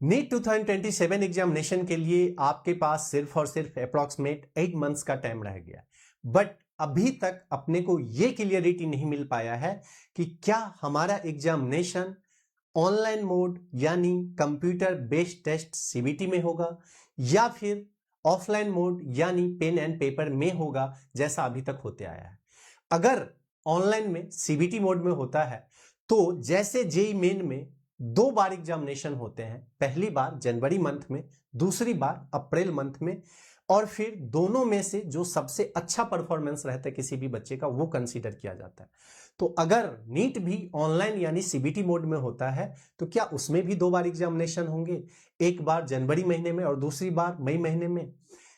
NEET 2027 examination के लिए आपके पास सिर्फ और सिर्फ अप्रॉक्सीमेट 8 मंथ्स का टाइम रह गया, बट अभी तक अपने को यह क्लियरिटी नहीं मिल पाया है कि क्या हमारा एग्जामिनेशन ऑनलाइन मोड यानी कंप्यूटर बेस्ड टेस्ट सीबीटी में होगा या फिर ऑफलाइन मोड यानी पेन एंड पेपर में होगा, जैसा अभी तक होते आया है। अगर ऑनलाइन में सीबीटी मोड में होता है तो जैसे जेई मेन में 2 बार एग्जामिनेशन होते हैं, पहली बार जनवरी मंथ में, दूसरी बार अप्रैल मंथ में, और फिर दोनों में से जो सबसे अच्छा परफॉर्मेंस रहता है किसी भी बच्चे का वो कंसीडर किया जाता है। तो अगर नीट भी ऑनलाइन यानी सीबीटी मोड में होता है तो क्या उसमें भी 2 बार एग्जामिनेशन होंगे, एक बार जनवरी महीने में और दूसरी बार मई महीने में,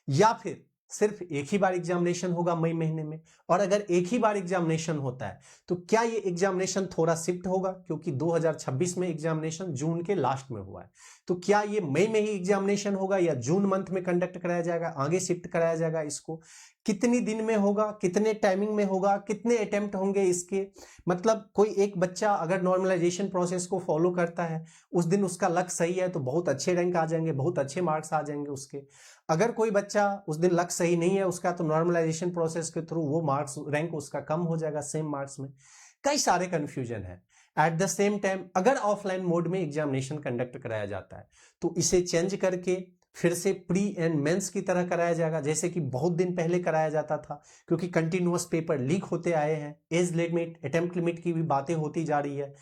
या फिर सिर्फ एक ही बार एग्जामिनेशन होगा मई महीने में? और अगर एक ही बार एग्जामिनेशन होता है तो क्या ये एग्जामिनेशन थोड़ा शिफ्ट होगा, क्योंकि 2026 में एग्जामिनेशन जून के लास्ट में हुआ है, तो क्या ये मई में ही एग्जामिनेशन होगा या जून मंथ में कंडक्ट कराया जाएगा, आगे शिफ्ट कराया जाएगा इसको? कितनी दिन में होगा, कितने टाइमिंग में होगा, कितने अटेम्प्ट होंगे इसके? मतलब कोई एक बच्चा अगर नॉर्मलाइजेशन प्रोसेस को फॉलो करता है, उस दिन उसका लक सही है तो बहुत अच्छे रैंक आ जाएंगे, बहुत अच्छे मार्क्स आ जाएंगे उसके। अगर कोई बच्चा उस दिन लक सही नहीं है उसका तो नॉर्मलाइजेशन प्रोसेस के थ्रू वो मार्क्स रैंक उसका कम हो जाएगा सेम मार्क्स में। कई सारे कंफ्यूजन है। एट द सेम टाइम अगर ऑफलाइन मोड में एग्जामिनेशन कंडक्ट कराया जाता है तो इसे चेंज करके फिर से प्री एंड मेंस की तरह कराया जाएगा, जैसे कि बहुत दिन पहले कराया जाता था, क्योंकि कंटिन्यूअस पेपर लीक होते आए हैं, एज लिमिट, अटेम्प्ट लिमिट की भी बातें होती जा रही है।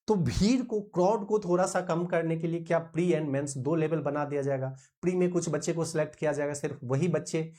तो भीड़ को, क्राउड को थोड़ा सा कम करने के लिए क्या प्री एंड मेंस 2 लेवल बना दिया जाएगा? प्री में कुछ बच्चे को सिलेक्ट किया जाएगा, सिर्फ वही बच्चे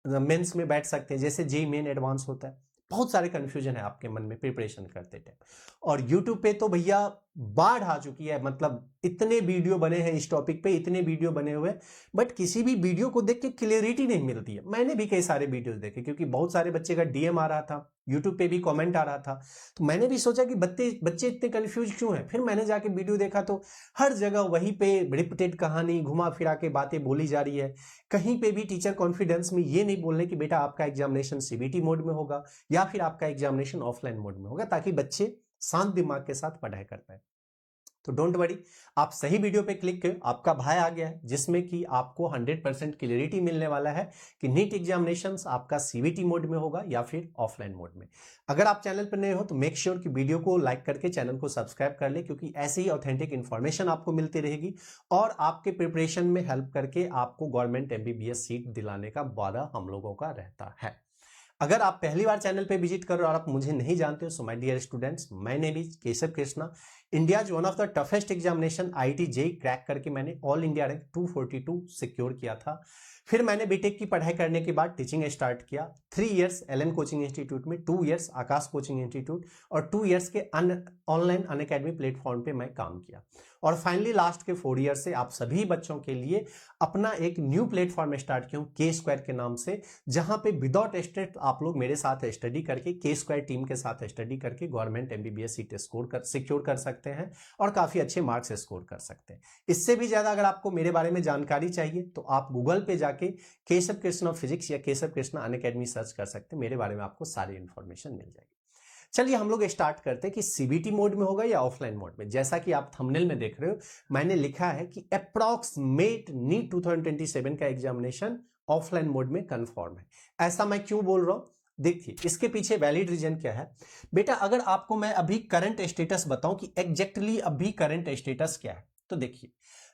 मेंस में बैठ सकते हैं, जैसे जेई मेन एडवांस होता है। बहुत सारे कंफ्यूजन है आपके मन में प्रिपरेशन करते टाइम। और यूट्यूब पे तो भैया बाढ़ आ चुकी है, मतलब इतने वीडियो बने हैं इस टॉपिक पे, इतने वीडियो बने हुए, बट किसी भी वीडियो को देख के क्लियरिटी नहीं मिलती है। मैंने भी कई सारे वीडियोस देखे, क्योंकि बहुत सारे बच्चे का डीएम आ रहा था, यूट्यूब पे भी कमेंट आ रहा था, तो मैंने भी सोचा कि बच्चे इतने कंफ्यूज क्यों हैं। फिर मैंने जाके वीडियो देखा तो हर जगह वहीं पे रिपीटेड कहानी, घुमा फिरा के बातें बोली जा रही है। कहीं पे भी टीचर कॉन्फिडेंस में ये नहीं बोल रहे कि बेटा आपका एग्जामिनेशन सीबीटी मोड में होगा या फिर आपका एग्जामिनेशन ऑफलाइन मोड में होगा, ताकि बच्चे शांत दिमाग के साथ पढ़ाई कर पाए। तो डोंट वरी, आप सही वीडियो पे क्लिक करें, आपका भाई आ गया है जिसमें कि आपको 100% क्लियरिटी मिलने वाला है कि नीट एग्जामिनेशंस आपका सीबीटी मोड में होगा या फिर ऑफलाइन मोड में। अगर आप चैनल पर नए हो तो मेक श्योर कि वीडियो को लाइक करके चैनल को सब्सक्राइब कर ले, क्योंकि ऐसे ही ऑथेंटिक इंफॉर्मेशन आपको मिलती रहेगी और आपके प्रिपरेशन में हेल्प करके आपको गवर्नमेंट एमबीबीएस सीट दिलाने का वादा हम लोगों का रहता है। अगर आप पहली बार चैनल पे विजिट कर रहे हो और आप मुझे नहीं जानते हो, so my dear students, my name is Keshav Krishna. India one of the toughest examination IIT JEE crack करके मैंने ऑल इंडिया रैंक 242 सिक्योर किया था। फिर मैंने बीटेक की पढ़ाई करने के बाद टीचिंग स्टार्ट किया, 3 इयर्स एलएन कोचिंग इंस्टीट्यूट में, 2 इयर्स आकाश कोचिंग इंस्टीट्यूट और 2 इयर्स के ऑनलाइन अनअकैडमी प्लेटफॉर्म पे मैं काम किया। और फाइनली लास्ट के 4 ईयर से आप सभी बच्चों के लिए अपना एक न्यू प्लेटफॉर्म स्टार्ट किया के स्क्वायर के नाम से, जहां पे विदाउट स्टेट आप लोग मेरे साथ स्टडी करके, के स्क्वायर टीम के साथ स्टडी करके गवर्नमेंट एमबीबीएस सीट सिक्योर कर सकते हैं और काफी अच्छे मार्क्स स्कोर कर सकते हैं। इससे भी ज्यादा अगर आपको मेरे बारे में जानकारी चाहिए तो आप गूगल पे जाके केशव कृष्णा फिजिक्स या केशव कृष्णा अनअकैडमी सर्च कर सकते हैं, मेरे बारे में आपको सारी इंफॉर्मेशन मिल जाएगी। चलिए हम लोग स्टार्ट करते हैं कि सीबीटी मोड में होगा या ऑफलाइन मोड में। जैसा कि आप थंबनेल में देख रहे हो, मैंने लिखा है कि अप्रॉक्सीमेट नीट 2027 का एग्जामिनेशन ऑफलाइन मोड में कंफर्म है। ऐसा मैं क्यों बोल रहा हूं, देखिए इसके पीछे वैलिड रीजन क्या है। बेटा अगर आपको मैं अभी करंट स्टेटस बताऊं कि एग्जैक्टली अभी करंट स्टेटस क्या है, तो देखिए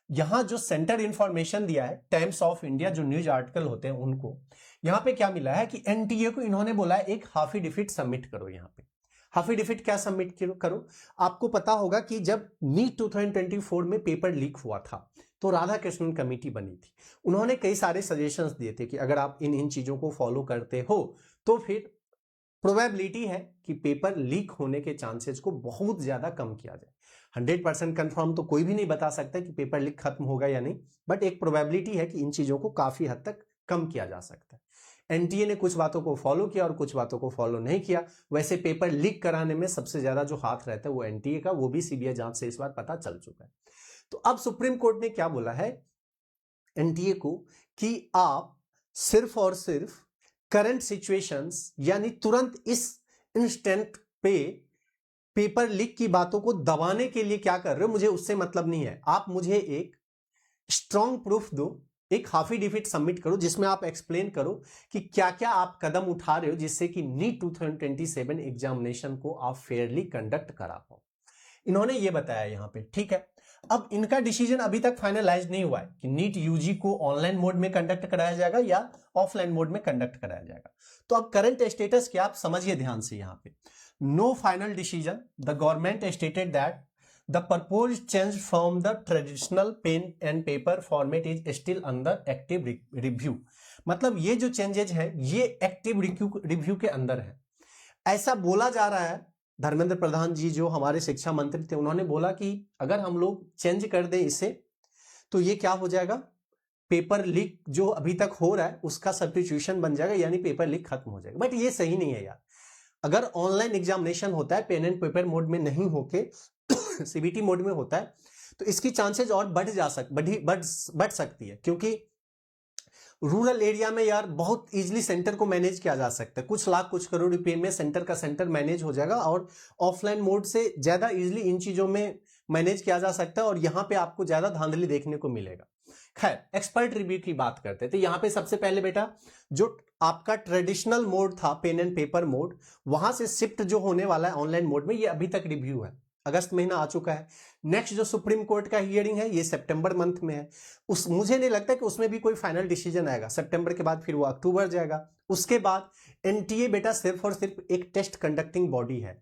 यहां जो सेंटर इंफॉर्मेशन दिया है टाइम्स ऑफ इंडिया, जो न्यूज आर्टिकल होते हैं उनको, यहां पे क्या मिला है कि एनटीए को इन्होंने बोला है एक हाफिडेविट सबमिट करो। यहां पे हाफिडेविट क्या सबमिट करो? आपको पता होगा कि जब नीट 2024 में पेपर लीक हुआ था तो राधा कृष्णन कमेटी बनी थी। उन्होंने कई सारे सजेशंस दिए थे कि अगर आप इन चीजों को फॉलो करते हो तो फिर प्रोबेबिलिटी है कि पेपर लीक होने के चांसेस को बहुत ज्यादा कम किया जाए। 100% कंफर्म तो कोई भी नहीं बता सकता कि पेपर लीक खत्म होगा या नहीं, बट एक प्रोबेबिलिटी है कि इन चीजों को काफी हद तक कम किया जा सकता है। एनटीए ने कुछ बातों को फॉलो किया और कुछ बातों को फॉलो नहीं किया। वैसे पेपर लीक कराने में सबसे ज्यादा जो हाथ रहता है वो एनटीए का, वो भी सीबीआई जांच से इस बार पता चल चुका है। तो अब सुप्रीम कोर्ट ने क्या बोला है एनटीए को कि आप सिर्फ और सिर्फ करंट सिचुएशंस यानी तुरंत इस इंस्टेंट पे पेपर लीक की बातों को दबाने के लिए क्या कर रहे हो, मुझे उससे मतलब नहीं है। आप मुझे एक स्ट्रॉन्ग प्रूफ दो, एक हाफी डिफिट सबमिट करो जिसमें आप एक्सप्लेन करो कि क्या क्या आप कदम उठा रहे हो जिससे कि नीट 2027 एग्जामिनेशन को आप फेयरली कंडक्ट करा पाओ। इन्होंने ये बताया यहां पे, ठीक है। अब इनका डिसीजन अभी तक फाइनलाइज नहीं हुआ है कि नीट यूजी को ऑनलाइन मोड में कंडक्ट कराया जाएगा या ऑफलाइन मोड में कंडक्ट कराया जाएगा। तो अब करंट स्टेटस क्या आप समझिए ध्यान से यहां पे, no final decision, the government stated that the proposed change from the traditional pen and paper format is still under active review। मतलब ये जो चेंजेज है ये एक्टिव रिव्यू के अंदर है, ऐसा बोला जा रहा है। धर्मेंद्र प्रधान जी जो हमारे शिक्षा मंत्री थे उन्होंने बोला कि अगर हम लोग चेंज कर दें इसे तो ये क्या हो जाएगा, पेपर लीक जो अभी तक हो रहा है उसका सब्स्टिट्यूशन बन जाएगा, यानी पेपर लीक खत्म हो जाएगा। बट ये सही नहीं है यार। अगर ऑनलाइन एग्जामिनेशन होता है पेन एंड पेपर मोड में नहीं होके सीबीटी मोड में होता है तो इसकी चांसेस और बढ़ सकती है, क्योंकि रूरल एरिया में यार बहुत इजीली सेंटर को मैनेज किया जा सकता है, कुछ लाख कुछ करोड़ रुपए में सेंटर का सेंटर मैनेज हो जाएगा और ऑफलाइन मोड से ज्यादा इजीली इन चीजों में मैनेज किया जा सकता है और यहां पे आपको ज्यादा धांधली देखने को मिलेगा। खैर एक्सपर्ट रिव्यू की बात करते हैं तो यहां पे सबसे पहले बेटा जो आपका ट्रेडिशनल मोड था पेन एंड पेपर मोड, वहां से शिफ्ट जो होने वाला है ऑनलाइन मोड में, ये अभी तक रिव्यू है, अगस्त महीना आ चुका है। नेक्स्ट जो सुप्रीम कोर्ट का हियरिंग है ये सितंबर मंथ में है, मुझे नहीं लगता कि उसमें भी कोई फाइनल डिसीजन आएगा। सितंबर के बाद फिर वो अक्टूबर जाएगा। उसके बाद एनटीए बेटा सिर्फ और सिर्फ एक टेस्ट कंडक्टिंग बॉडी है,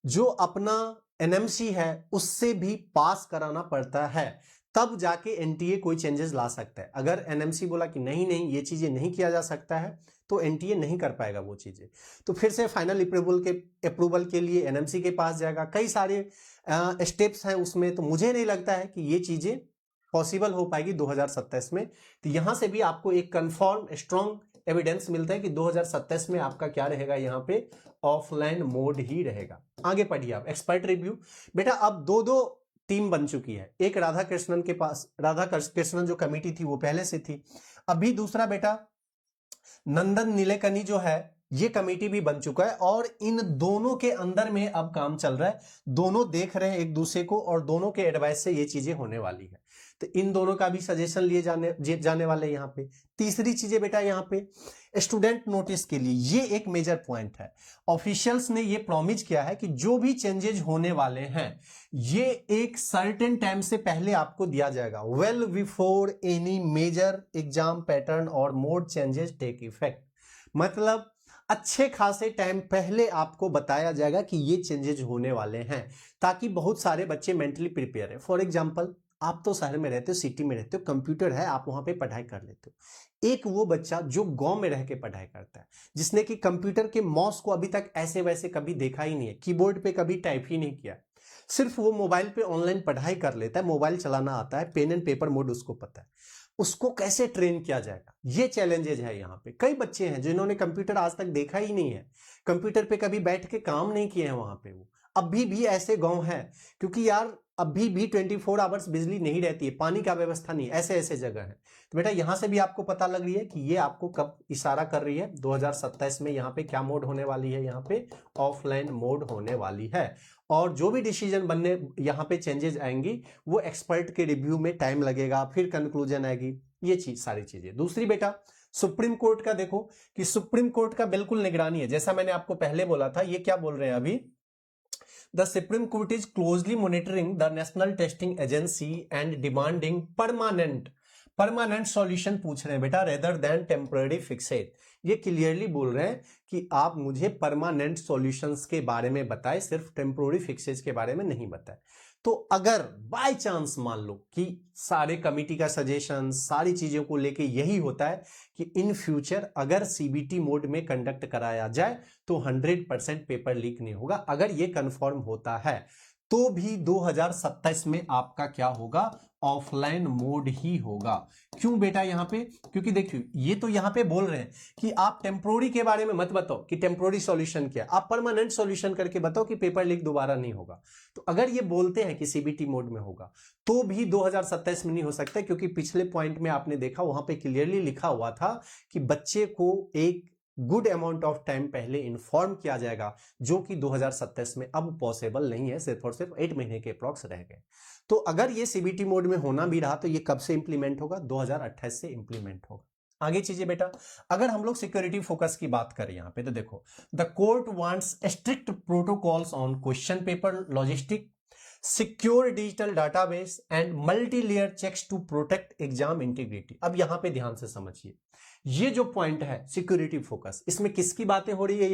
जो अपना एनएमसी है उससे भी पास कराना पड़ता है, तब जाके एनटीए कोई चेंजेस ला सकता है। अगर एनएमसी बोला कि नहीं नहीं ये चीजें नहीं किया जा सकता है तो एनटीए नहीं कर पाएगा वो चीजें, तो फिर से फाइनल अप्रूवल के लिए एनएमसी के पास जाएगा। कई सारे स्टेप्स हैं उसमें, तो मुझे नहीं लगता है कि ये चीजें पॉसिबल हो पाएगी 2027 में। तो यहां से भी आपको एक कंफर्म स्ट्रॉन्ग एविडेंस मिलता है कि 2027 में आपका क्या रहेगा, यहाँ पे ऑफलाइन मोड ही रहेगा। आगे पढ़िए आप एक्सपर्ट रिव्यू। बेटा अब दो टीम बन चुकी है, एक राधा कृष्णन जो कमेटी थी वो पहले से थी, अभी दूसरा बेटा नंदन नीलेकनी जो है ये कमेटी भी बन चुका है और इन दोनों के अंदर में अब काम चल रहा है। दोनों देख रहे हैं एक दूसरे को और दोनों के एडवाइस से ये चीजें होने वाली है, तो इन दोनों का भी सजेशन लिए जाने वाले यहाँ पे। तीसरी चीजें बेटा यहाँ पे स्टूडेंट नोटिस के लिए ये एक मेजर पॉइंट है, ऑफिशियल्स ने ये प्रॉमिस किया है कि जो भी चेंजेस होने वाले हैं ये एक सर्टेन टाइम से पहले आपको दिया जाएगा, well before any major exam pattern और मोड चेंजेस टेक इफेक्ट। मतलब अच्छे खासे टाइम पहले आपको बताया जाएगा कि ये चेंजेस होने वाले हैं, ताकि बहुत सारे बच्चे मेंटली प्रिपेयर है। फॉर एग्जांपल आप तो शहर में रहते हो, सिटी में रहते हो, कंप्यूटर है, आप वहां पे पढ़ाई कर लेते हो। एक वो बच्चा जो गांव में रह के पढ़ाई करता है, जिसने कि कंप्यूटर के माउस को अभी तक ऐसे वैसे कभी देखा ही नहीं है, कीबोर्ड पे कभी टाइप ही नहीं किया, सिर्फ वो मोबाइल पे ऑनलाइन पढ़ाई कर लेता है, मोबाइल चलाना आता है, पेन एंड पेपर मोड उसको पता है, उसको कैसे ट्रेन किया जाएगा, ये चैलेंजेज है यहाँ पे। कई बच्चे हैं जिन्होंने कंप्यूटर आज तक देखा ही नहीं है, कंप्यूटर पे कभी बैठ के काम नहीं किए हैं वहां पे, वो अभी भी ऐसे गांव हैं, क्योंकि यार अभी भी 24 आवर्स बिजली नहीं रहती है, पानी का व्यवस्था नहीं, ऐसे ऐसे जगह है। तो बेटा यहां से भी आपको पता लग रही है कि ये आपको कब इशारा कर रही है, 2027 में यहाँ पे क्या मोड होने वाली है, यहाँ पे ऑफलाइन मोड होने वाली है। और जो भी डिसीजन बनने यहाँ पे चेंजेस आएंगी वो एक्सपर्ट के रिव्यू में टाइम लगेगा, फिर कंक्लूजन आएगी, ये चीज सारी चीजें। दूसरी बेटा सुप्रीम कोर्ट का देखो कि सुप्रीम कोर्ट का बिल्कुल निगरानी है, जैसा मैंने आपको पहले बोला था। ये क्या बोल रहे हैं अभी, the supreme court is closely monitoring the national testing agency and demanding permanent solution पूछ रहे हैं बेटा, रेदर देन टेम्पररी फिक्सेड। ये क्लियरली बोल रहे हैं कि आप मुझे परमानेंट सॉल्यूशंस के बारे में बताएं, सिर्फ टेम्पररी फिक्सेज के बारे में नहीं बताएं। तो अगर बाय चांस मान लो कि सारे कमिटी का सजेशन सारी चीजों को लेके यही होता है कि इन फ्यूचर अगर सीबीटी मोड में कंडक्ट कराया जाए तो 100% पेपर लीक नहीं होगा, अगर ये कंफर्म होता है तो भी 2027 में आपका क्या होगा, ऑफलाइन मोड ही होगा। क्यों बेटा यहां पे, क्योंकि देखिए ये तो यहां पे बोल रहे हैं कि आप टेम्पोररी के बारे में मत बताओ कि टेम्पोररी सॉल्यूशन क्या, आप परमानेंट सॉल्यूशन करके बताओ कि पेपर लीक दोबारा नहीं होगा। तो अगर ये बोलते हैं कि सीबीटी मोड में होगा तो भी 2027 में नहीं हो सकता, क्योंकि पिछले पॉइंट में आपने देखा वहां पे क्लियरली लिखा हुआ था कि बच्चे को एक गुड अमाउंट ऑफ टाइम पहले इन्फॉर्म किया जाएगा, जो कि 2027 में अब पॉसिबल नहीं है, सिर्फ और सिर्फ 8 महीने के अप्रॉक्स रह गए। तो अगर ये सीबीटी मोड में होना भी रहा तो ये कब से इंप्लीमेंट होगा? 2028 से इंप्लीमेंट होगा। आगे चीजें बेटा, अगर हम लोग सिक्योरिटी फोकस की बात करें यहां पे तो देखो, the court wants strict protocols on question paper logistic, secure digital database and multi layer checks to protect exam integrity. अब यहां पे ध्यान से समझिए, ये जो पॉइंट है सिक्योरिटी फोकस, इसमें किसकी बातें हो रही है?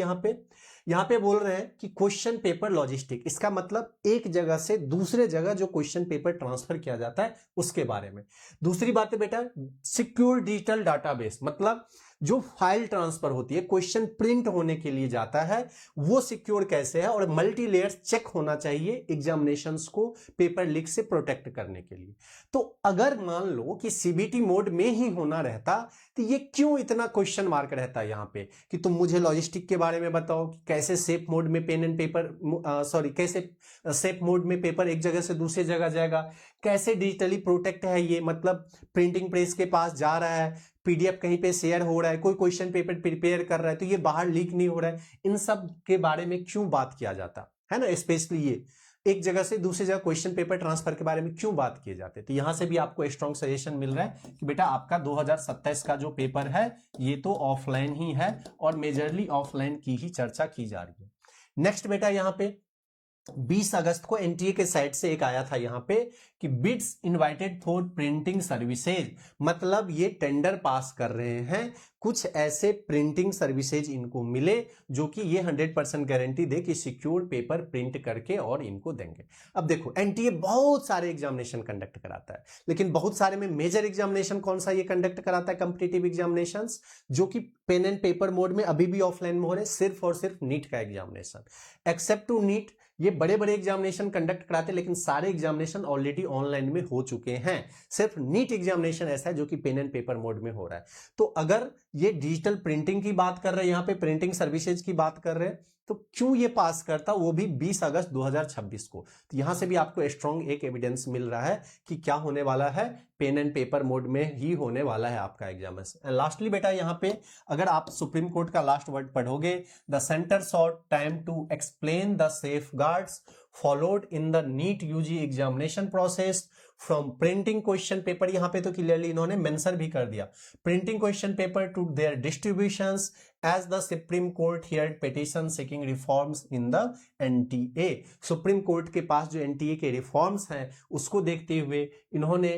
यहां पे बोल रहे हैं कि क्वेश्चन पेपर लॉजिस्टिक, इसका मतलब एक जगह से दूसरे जगह जो क्वेश्चन पेपर ट्रांसफर किया जाता है उसके बारे में। दूसरी बात है बेटा सिक्योर डिजिटल डाटाबेस, मतलब जो फाइल ट्रांसफर होती है, क्वेश्चन प्रिंट होने के लिए जाता है, वो सिक्योर कैसे है, और मल्टी लेयर चेक होना चाहिए एग्जामिनेशंस को पेपर लीक से प्रोटेक्ट करने के लिए। तो अगर मान लो कि सीबीटी मोड में ही होना रहता तो ये क्यों इतना क्वेश्चन मार्क रहता है यहां पे कि तुम मुझे लॉजिस्टिक के बारे में बताओ कि कैसे सेफ मोड में पेन एंड पेपर कैसे सेफ मोड में पेपर एक जगह से दूसरी जगह जाएगा, कैसे डिजिटली प्रोटेक्ट है ये, मतलब प्रिंटिंग प्रेस के पास जा रहा है, पीडीएफ कहीं पे शेयर हो रहा है, कोई क्वेश्चन पेपर प्रिपेयर कर रहा है तो ये बाहर लीक नहीं हो रहा है, इन सब के बारे में क्यों बात किया जाता है ना। स्पेशली ये एक जगह से दूसरी जगह क्वेश्चन पेपर ट्रांसफर के बारे में क्यों बात किए जाते हैं। तो यहां से भी आपको स्ट्रॉन्ग सजेशन मिल रहा है कि बेटा आपका 2027 का जो पेपर है ये तो ऑफलाइन ही है और मेजरली ऑफलाइन की ही चर्चा की जा रही है। नेक्स्ट बेटा यहां पे 20 अगस्त को एनटीए के साइट से एक आया था यहां पे कि bids invited for printing services, मतलब ये टेंडर पास कर रहे हैं, कुछ ऐसे प्रिंटिंग सर्विसेज इनको मिले जो कि ये 100% गारंटी दे कि सिक्योर पेपर प्रिंट करके और इनको देंगे। अब देखो एनटीए बहुत सारे एग्जामिनेशन कंडक्ट कराता है, लेकिन बहुत सारे में मेजर एग्जामिनेशन कौन सा ये कंडक्ट कराता है? कॉम्पिटिटिव एग्जामिनेशंस, जो कि पेन एंड पेपर मोड में अभी भी ऑफलाइन में हो रहे, सिर्फ और सिर्फ नीट का एग्जामिनेशन। एक्सेप्ट टू नीट ये बड़े बड़े एग्जामिनेशन कंडक्ट कराते हैं, लेकिन सारे एग्जामिनेशन ऑलरेडी ऑनलाइन में हो चुके हैं, सिर्फ नीट एग्जामिनेशन ऐसा है जो कि पेन एंड पेपर मोड में हो रहा है। तो अगर ये डिजिटल प्रिंटिंग की बात कर रहे हैं, यहां पे प्रिंटिंग सर्विसेज की बात कर रहे हैं, तो क्यों ये पास करता, वो भी 20 अगस्त 2026 को। तो यहां से भी आपको स्ट्रॉन्ग एक एविडेंस मिल रहा है कि क्या होने वाला है, पेन एंड पेपर मोड में ही होने वाला है आपका एग्जामिनेशन। एंड लास्टली बेटा यहां पे अगर आप सुप्रीम कोर्ट का लास्ट वर्ड पढ़ोगे, the centre short time to explain the safeguards followed in the NEET UG examination process from printing question paper, यहां पे तो क्लियरली इन्होंने मेंशन भी कर दिया, printing question paper to their distributions as the supreme court heard petition seeking reforms in the NTA. Supreme court के पास जो एनटीए के रिफॉर्म्स हैं उसको देखते हुए इन्होंने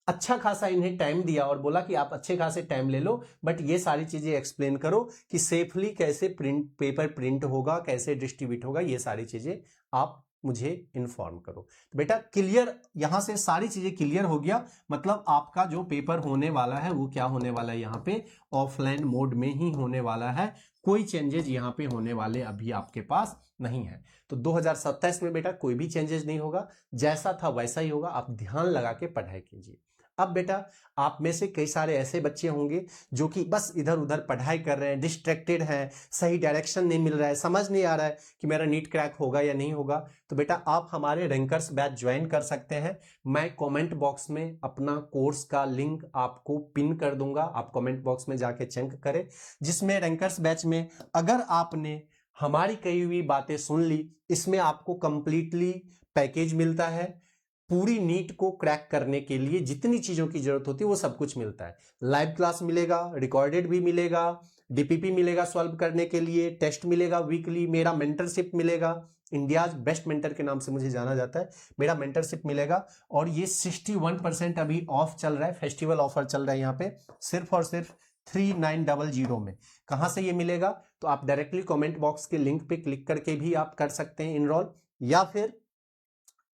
अच्छा खासा इन्हें टाइम दिया और बोला कि आप अच्छे खासे टाइम ले लो, बट ये सारी चीजें एक्सप्लेन करो कि सेफली कैसे पेपर प्रिंट होगा, कैसे डिस्ट्रीब्यूट होगा, ये सारी चीजें आप मुझे इन्फॉर्म करो। तो बेटा क्लियर, यहां से सारी चीजें क्लियर हो गया, मतलब आपका जो पेपर होने वाला है वो क्या होने वाला है, यहाँ पे ऑफलाइन मोड में ही होने वाला है, कोई चेंजेस यहाँ पे होने वाले अभी आपके पास नहीं है। तो 2027 में बेटा कोई भी चेंजेस नहीं होगा, जैसा था वैसा ही होगा, आप ध्यान लगा के पढ़ाई कीजिए। अब बेटा आप में से कई सारे ऐसे बच्चे होंगे जो कि बस इधर उधर पढ़ाई कर रहे हैं, डिस्ट्रैक्टेड हैं, सही डायरेक्शन नहीं मिल रहा है, समझ नहीं आ रहा है कि मेरा नीट क्रैक होगा या नहीं होगा। तो बेटा आप हमारे रैंकर्स बैच ज्वाइन कर सकते हैं, मैं कमेंट बॉक्स में अपना कोर्स का लिंक आपको पिन कर दूंगा, आप कमेंट बॉक्स में जाके चेक करें, जिसमें रैंकर्स बैच में अगर आपने हमारी कही हुई बातें सुन ली, इसमें आपको कंप्लीटली पैकेज मिलता है, पूरी नीट को क्रैक करने के लिए जितनी चीजों की जरूरत होती है वो सब कुछ मिलता है। लाइव क्लास मिलेगा, रिकॉर्डेड भी मिलेगा, डीपीपी मिलेगा सॉल्व करने के लिए, टेस्ट मिलेगा वीकली, मेरा मेंटरशिप मिलेगा, इंडियाज बेस्ट मेंटर के नाम से मुझे जाना जाता है, मेरा मेंटरशिप मिलेगा, और ये 61% अभी ऑफ चल रहा है, फेस्टिवल ऑफर चल रहा है यहाँ पे, सिर्फ और सिर्फ 3900 में। कहां से ये मिलेगा? तो आप डायरेक्टली कमेंट बॉक्स के लिंक पे क्लिक करके भी आप कर सकते हैं इनरोल, या फिर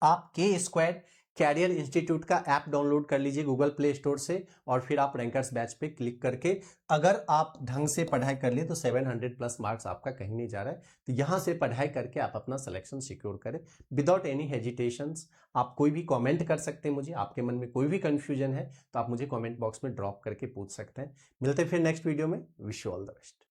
आप के स्क्वायर कैरियर इंस्टीट्यूट का ऐप डाउनलोड कर लीजिए गूगल प्ले स्टोर से, और फिर आप रैंकर्स बैच पे क्लिक करके अगर आप ढंग से पढ़ाई कर लिए तो 700 प्लस मार्क्स आपका कहीं नहीं जा रहा है। तो यहां से पढ़ाई करके आप अपना सिलेक्शन सिक्योर करें विदाउट एनी हेजिटेशंस। आप कोई भी कमेंट कर सकते हैं मुझे, आपके मन में कोई भी कंफ्यूजन है तो आप मुझे कमेंट बॉक्स में ड्रॉप करके पूछ सकते हैं। मिलते हैं फिर नेक्स्ट वीडियो में, wish you all the best.